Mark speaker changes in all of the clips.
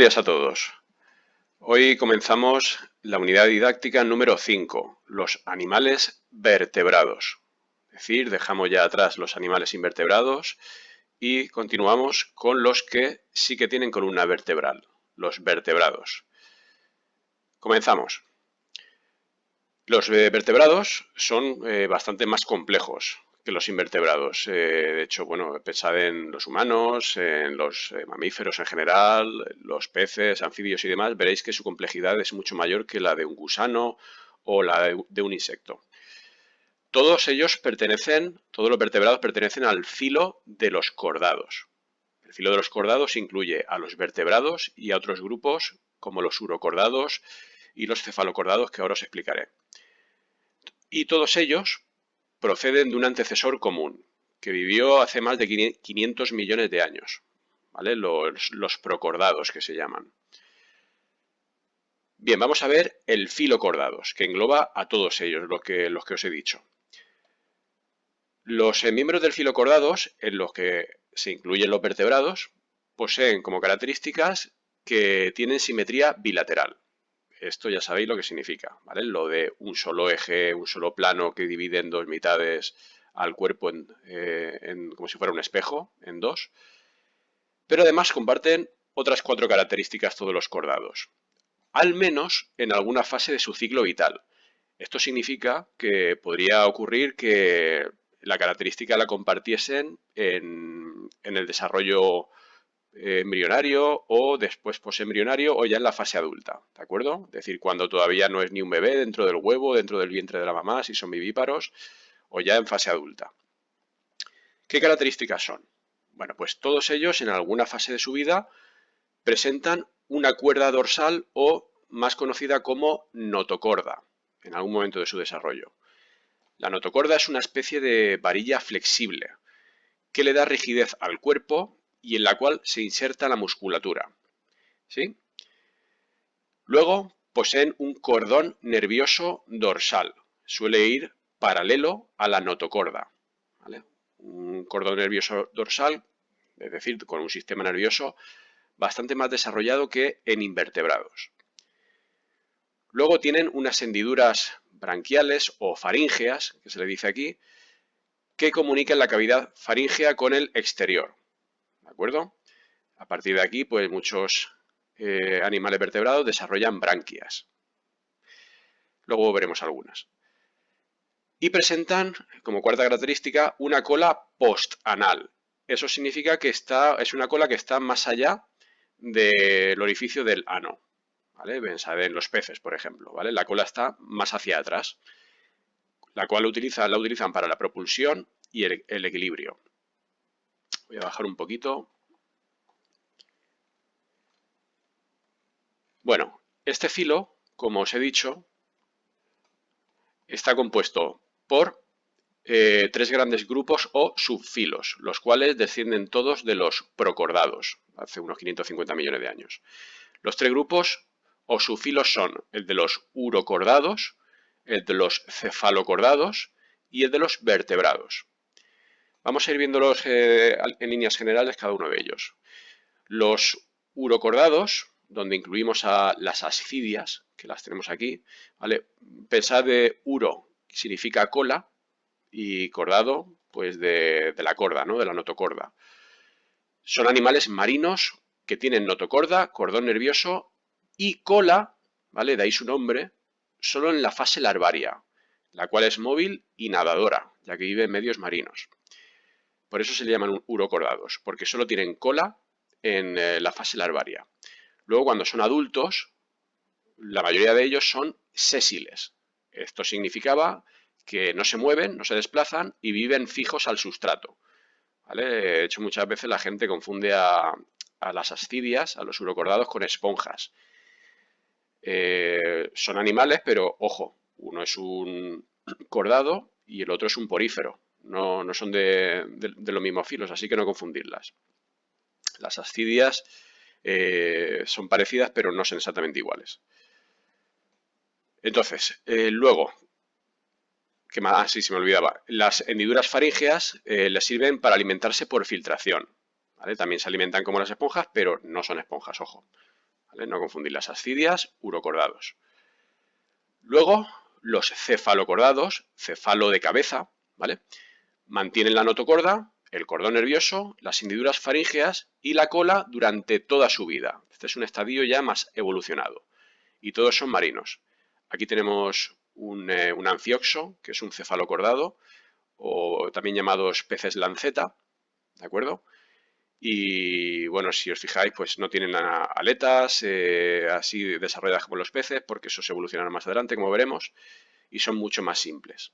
Speaker 1: días a todos. Hoy comenzamos la unidad didáctica número 5, los animales vertebrados. Es decir, dejamos ya atrás los animales invertebrados y continuamos con los que sí que tienen columna vertebral, los vertebrados. Comenzamos. Los vertebrados son bastante más complejos que los invertebrados. De hecho, bueno, pensad en los humanos, en los mamíferos en general, los peces, anfibios y demás, veréis que su complejidad es mucho mayor que la de un gusano o la de un insecto. Todos los vertebrados pertenecen al filo de los cordados. El filo de los cordados incluye a los vertebrados y a otros grupos como los urocordados y los cefalocordados que ahora os explicaré. Y todos ellos proceden de un antecesor común, que vivió hace más de 500 millones de años, ¿vale? Los procordados que se llaman. Bien, vamos a ver el filocordados, que engloba a todos ellos, los que os he dicho. Los miembros del filocordados, en los que se incluyen los vertebrados, poseen como características que tienen simetría bilateral. Esto ya sabéis lo que significa, ¿vale? Lo de un solo eje, un solo plano que divide en dos mitades al cuerpo como si fuera un espejo, en dos. Pero además comparten otras 4 características todos los cordados, al menos en alguna fase de su ciclo vital. Esto significa que podría ocurrir que la característica la compartiesen en el desarrollo embrionario o después posembrionario o ya en la fase adulta, ¿de acuerdo? Es decir, cuando todavía no es ni un bebé dentro del huevo, dentro del vientre de la mamá, si son vivíparos, o ya en fase adulta. ¿Qué características son? Bueno, pues todos ellos en alguna fase de su vida presentan una cuerda dorsal o más conocida como notocorda en algún momento de su desarrollo. La notocorda es una especie de varilla flexible que le da rigidez al cuerpo y en la cual se inserta la musculatura. ¿Sí? Luego poseen un cordón nervioso dorsal. Suele ir paralelo a la notocorda, ¿vale? Un cordón nervioso dorsal, es decir, con un sistema nervioso bastante más desarrollado que en invertebrados. Luego tienen unas hendiduras branquiales o faríngeas, que se le dice aquí, que comunican la cavidad faríngea con el exterior. ¿De acuerdo? A partir de aquí, pues muchos animales vertebrados desarrollan branquias. Luego veremos algunas. Y presentan, como cuarta característica, una cola postanal. Eso significa que es una cola que está más allá del orificio del ano, ¿vale? Pensad en los peces, por ejemplo, ¿vale? La cola está más hacia atrás, la cual la utilizan para la propulsión y el equilibrio. Voy a bajar un poquito. Bueno, este filo, como os he dicho, está compuesto por 3 grandes grupos o subfilos, los cuales descienden todos de los procordados, hace unos 550 millones de años. Los 3 grupos o subfilos son el de los urocordados, el de los cefalocordados y el de los vertebrados. Vamos a ir viéndolos en líneas generales cada uno de ellos. Los urocordados, donde incluimos a las ascidias, que las tenemos aquí, ¿vale? Pensad de uro, que significa cola, y cordado, pues de la corda, ¿no? De la notocorda. Son animales marinos que tienen notocorda, cordón nervioso y cola, ¿vale? De ahí su nombre, solo en la fase larvaria, la cual es móvil y nadadora, ya que vive en medios marinos. Por eso se le llaman urocordados, porque solo tienen cola en la fase larvaria. Luego, cuando son adultos, la mayoría de ellos son sésiles. Esto significaba que no se mueven, no se desplazan y viven fijos al sustrato, ¿vale? De hecho, muchas veces la gente confunde a las ascidias, a los urocordados, con esponjas. Son animales, pero ojo, uno es un cordado y el otro es un porífero. No son de los mismos filos, así que no confundirlas. Las ascidias son parecidas, pero no son exactamente iguales. Entonces, luego, ¿qué más? Ah, sí, se me olvidaba. Las hendiduras faríngeas les sirven para alimentarse por filtración, ¿vale? También se alimentan como las esponjas, pero no son esponjas, ojo. ¿vale? No confundir las ascidias, urocordados. Luego, los cefalocordados, cefalo de cabeza, ¿vale? Mantienen la notocorda, el cordón nervioso, las hendiduras faríngeas y la cola durante toda su vida. Este es un estadio ya más evolucionado. Y todos son marinos. Aquí tenemos un anfioxo, que es un cefalocordado, o también llamados peces lanceta, ¿de acuerdo? Y bueno, si os fijáis, pues no tienen aletas así desarrolladas como los peces, porque eso se evolucionará más adelante, como veremos, y son mucho más simples.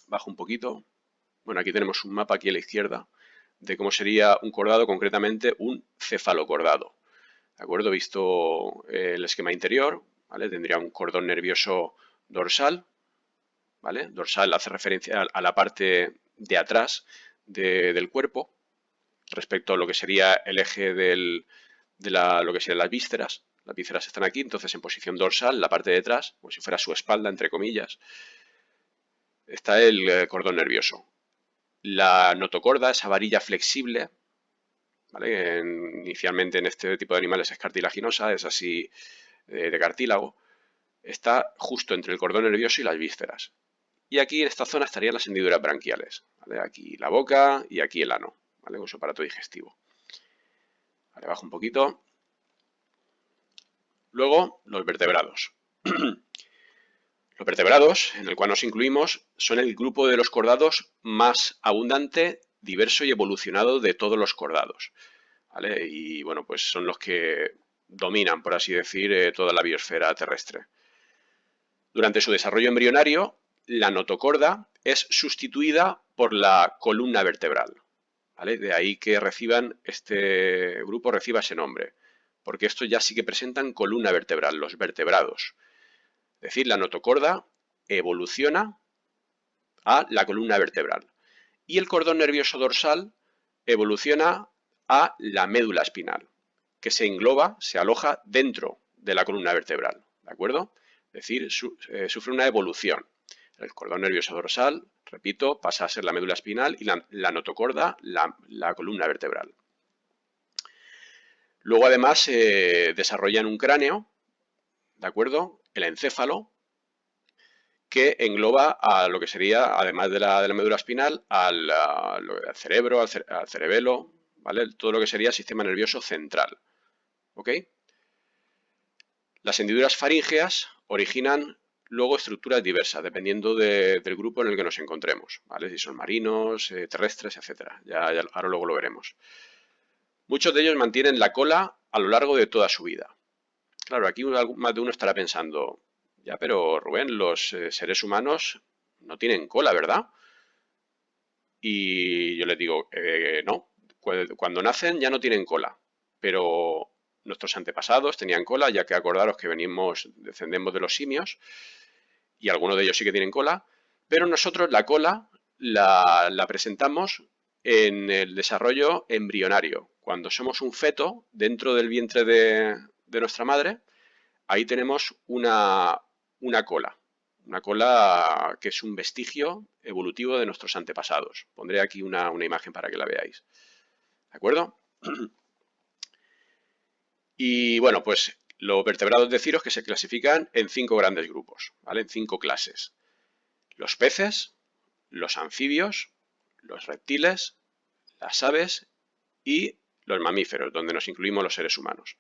Speaker 1: Bajo un poquito. Bueno, aquí tenemos un mapa aquí a la izquierda de cómo sería un cordado, concretamente un cefalocordado. ¿De acuerdo? Visto el esquema interior, ¿vale? Tendría un cordón nervioso dorsal, ¿vale? Dorsal hace referencia a la parte de atrás del cuerpo, respecto a lo que sería el eje de lo que serían las vísceras. Las vísceras están aquí, entonces en posición dorsal, la parte de atrás, como si fuera su espalda, entre comillas, está el cordón nervioso. La notocorda, esa varilla flexible, ¿vale? Inicialmente en este tipo de animales es cartilaginosa, es así de cartílago, está justo entre el cordón nervioso y las vísceras. Y aquí en esta zona estarían las hendiduras branquiales, ¿vale? Aquí la boca y aquí el ano, ¿vale? Con su aparato digestivo. Vale, bajo un poquito. Luego, los vertebrados. Los vertebrados, en el cual nos incluimos, son el grupo de los cordados más abundante, diverso y evolucionado de todos los cordados, ¿vale? Y bueno, pues son los que dominan, por así decir, toda la biosfera terrestre. Durante su desarrollo embrionario, la notocorda es sustituida por la columna vertebral, ¿vale? De ahí que este grupo reciba ese nombre, porque estos ya sí que presentan columna vertebral, los vertebrados. Es decir, la notocorda evoluciona a la columna vertebral y el cordón nervioso dorsal evoluciona a la médula espinal, que se engloba, se aloja dentro de la columna vertebral, ¿de acuerdo? Es decir, sufre una evolución. El cordón nervioso dorsal, repito, pasa a ser la médula espinal y la notocorda, la columna vertebral. Luego además se desarrollan un cráneo, ¿de acuerdo? El encéfalo, que engloba a lo que sería, además de la médula espinal, al cerebro, al cerebelo, ¿vale? Todo lo que sería el sistema nervioso central, ¿ok? Las hendiduras faríngeas originan luego estructuras diversas, dependiendo del grupo en el que nos encontremos, ¿vale? Si son marinos, terrestres, etc. Ahora luego lo veremos. Muchos de ellos mantienen la cola a lo largo de toda su vida. Claro, aquí más de uno estará pensando, ya, pero Rubén, los seres humanos no tienen cola, ¿verdad? Y yo les digo, no, cuando nacen ya no tienen cola, pero nuestros antepasados tenían cola, ya que acordaros que descendemos de los simios, y algunos de ellos sí que tienen cola, pero nosotros la cola la presentamos en el desarrollo embrionario. Cuando somos un feto dentro del vientre de nuestra madre, ahí tenemos una cola que es un vestigio evolutivo de nuestros antepasados. Pondré aquí una imagen para que la veáis. ¿De acuerdo? Y bueno, pues los vertebrados deciros que se clasifican en 5 grandes grupos, ¿vale? En 5 clases. Los peces, los anfibios, los reptiles, las aves y los mamíferos, donde nos incluimos los seres humanos.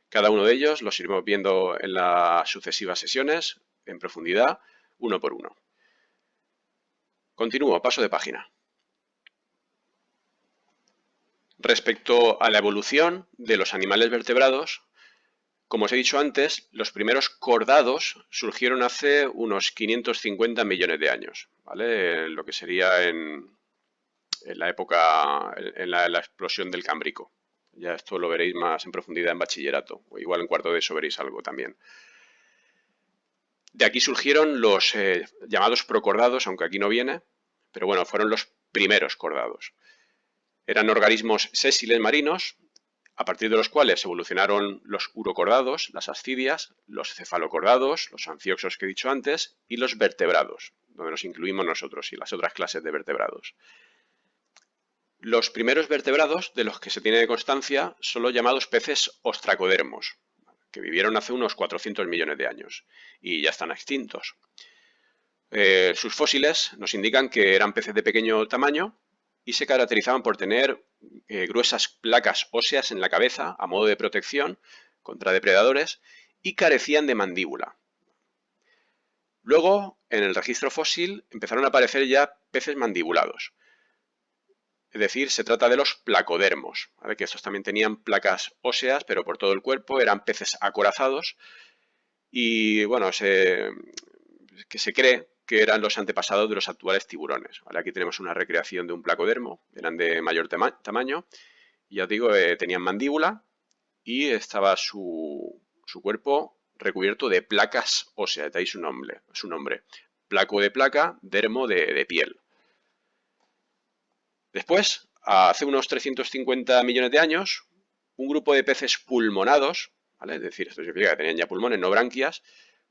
Speaker 1: Cada uno de ellos los iremos viendo en las sucesivas sesiones en profundidad, uno por uno. Continúo, paso de página. Respecto a la evolución de los animales vertebrados, como os he dicho antes, los primeros cordados surgieron hace unos 550 millones de años, ¿vale? Lo que sería en la época, en la explosión del Cámbrico. Ya esto lo veréis más en profundidad en bachillerato, o igual en cuarto de eso veréis algo también. De aquí surgieron los llamados procordados, aunque aquí no viene, pero bueno, fueron los primeros cordados. Eran organismos sésiles marinos, a partir de los cuales evolucionaron los urocordados, las ascidias, los cefalocordados, los anfioxos que he dicho antes, y los vertebrados, donde nos incluimos nosotros y las otras clases de vertebrados. Los primeros vertebrados de los que se tiene constancia son los llamados peces ostracodermos, que vivieron hace unos 400 millones de años y ya están extintos. Sus fósiles nos indican que eran peces de pequeño tamaño y se caracterizaban por tener gruesas placas óseas en la cabeza a modo de protección contra depredadores y carecían de mandíbula. Luego, en el registro fósil, empezaron a aparecer ya peces mandibulados. Es decir, se trata de los placodermos, ¿vale? Que estos también tenían placas óseas, pero por todo el cuerpo, eran peces acorazados y, bueno, que se cree que eran los antepasados de los actuales tiburones, ¿vale? Aquí tenemos una recreación de un placodermo, eran de mayor tamaño, y ya os digo, tenían mandíbula y estaba su cuerpo recubierto de placas óseas, de ahí su nombre. Placo de placa, dermo de piel. Después, hace unos 350 millones de años, un grupo de peces pulmonados, ¿vale? Es decir, esto significa que tenían ya pulmones, no branquias,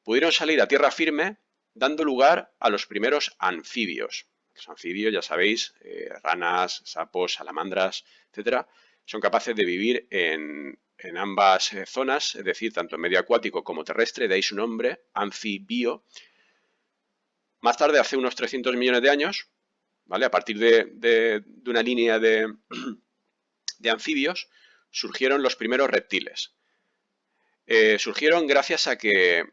Speaker 1: pudieron salir a tierra firme, dando lugar a los primeros anfibios. Los anfibios, ya sabéis, ranas, sapos, salamandras, etcétera, son capaces de vivir en ambas zonas, es decir, tanto en medio acuático como terrestre, de ahí su nombre, anfibio. Más tarde, hace unos 300 millones de años, ¿vale? A partir de una línea de anfibios, surgieron los primeros reptiles. Surgieron gracias a que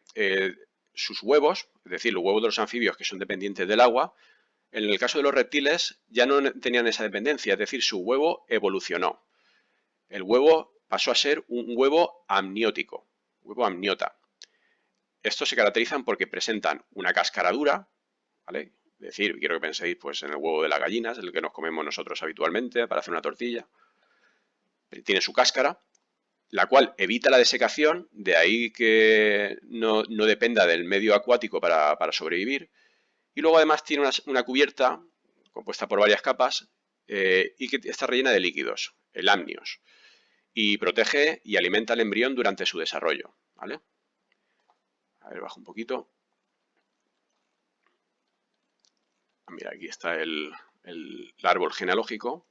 Speaker 1: sus huevos, es decir, los huevos de los anfibios que son dependientes del agua, en el caso de los reptiles ya no tenían esa dependencia, es decir, su huevo evolucionó. El huevo pasó a ser un huevo amniótico, huevo amniota. Estos se caracterizan porque presentan una cáscara dura, ¿vale? Es decir, quiero que penséis pues, en el huevo de las gallinas, el que nos comemos nosotros habitualmente para hacer una tortilla. Tiene su cáscara, la cual evita la desecación, de ahí que no dependa del medio acuático para sobrevivir. Y luego además tiene una cubierta compuesta por varias capas y que está rellena de líquidos, el amnios, y protege y alimenta al embrión durante su desarrollo, ¿vale? A ver, bajo un poquito. Mira, aquí está el árbol genealógico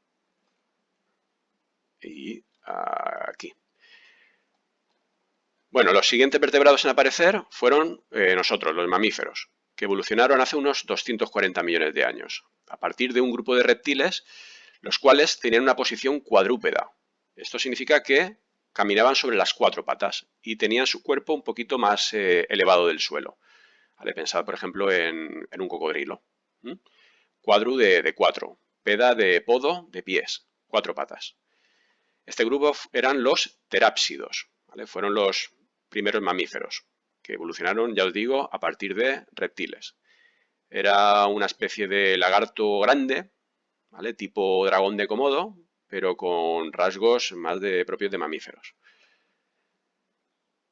Speaker 1: y aquí. Bueno, los siguientes vertebrados en aparecer fueron nosotros, los mamíferos, que evolucionaron hace unos 240 millones de años, a partir de un grupo de reptiles, los cuales tenían una posición cuadrúpeda. Esto significa que caminaban sobre las 4 patas y tenían su cuerpo un poquito más elevado del suelo. ¿Vale? Pensad, por ejemplo, en un cocodrilo. Cuadru de 4, peda de podo de pies, 4 patas. Este grupo eran los terápsidos, ¿vale? Fueron los primeros mamíferos que evolucionaron, ya os digo, a partir de reptiles. Era una especie de lagarto grande, ¿vale? Tipo dragón de Komodo, pero con rasgos más propios de mamíferos.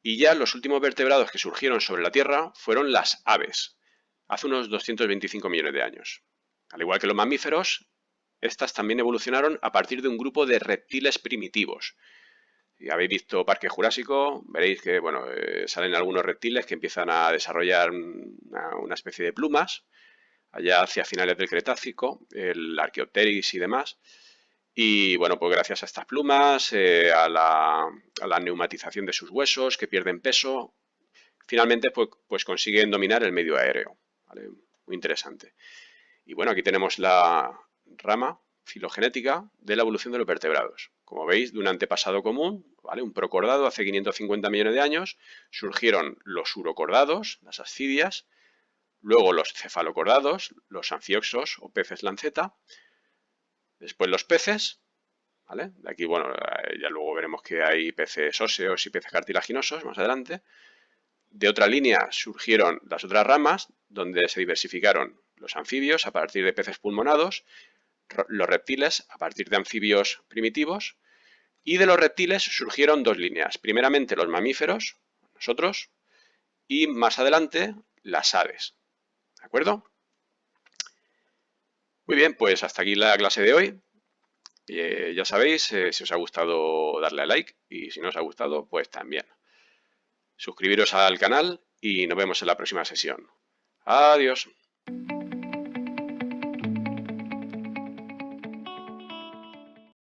Speaker 1: Y ya los últimos vertebrados que surgieron sobre la Tierra fueron las aves, hace unos 225 millones de años. Al igual que los mamíferos, estas también evolucionaron a partir de un grupo de reptiles primitivos. Si habéis visto Parque Jurásico, veréis que bueno, salen algunos reptiles que empiezan a desarrollar una especie de plumas, allá hacia finales del Cretácico, el Archaeopteryx y demás. Y bueno, pues gracias a estas plumas, a la neumatización de sus huesos, que pierden peso, finalmente pues consiguen dominar el medio aéreo. ¿Vale? Muy interesante. Y bueno, aquí tenemos la rama filogenética de la evolución de los vertebrados. Como veis, de un antepasado común, ¿vale? Un procordado hace 550 millones de años, surgieron los urocordados, las ascidias, luego los cefalocordados, los anfioxos o peces lanceta, después los peces, ¿vale? De aquí, bueno, ya luego veremos que hay peces óseos y peces cartilaginosos más adelante. De otra línea surgieron las otras ramas, donde se diversificaron los anfibios a partir de peces pulmonados, los reptiles a partir de anfibios primitivos, y de los reptiles surgieron 2 líneas. Primeramente los mamíferos, nosotros, y más adelante las aves. ¿De acuerdo? Muy bien, pues hasta aquí la clase de hoy. Ya sabéis, si os ha gustado darle a like y si no os ha gustado, pues también. Suscribiros al canal y nos vemos en la próxima sesión. Adiós.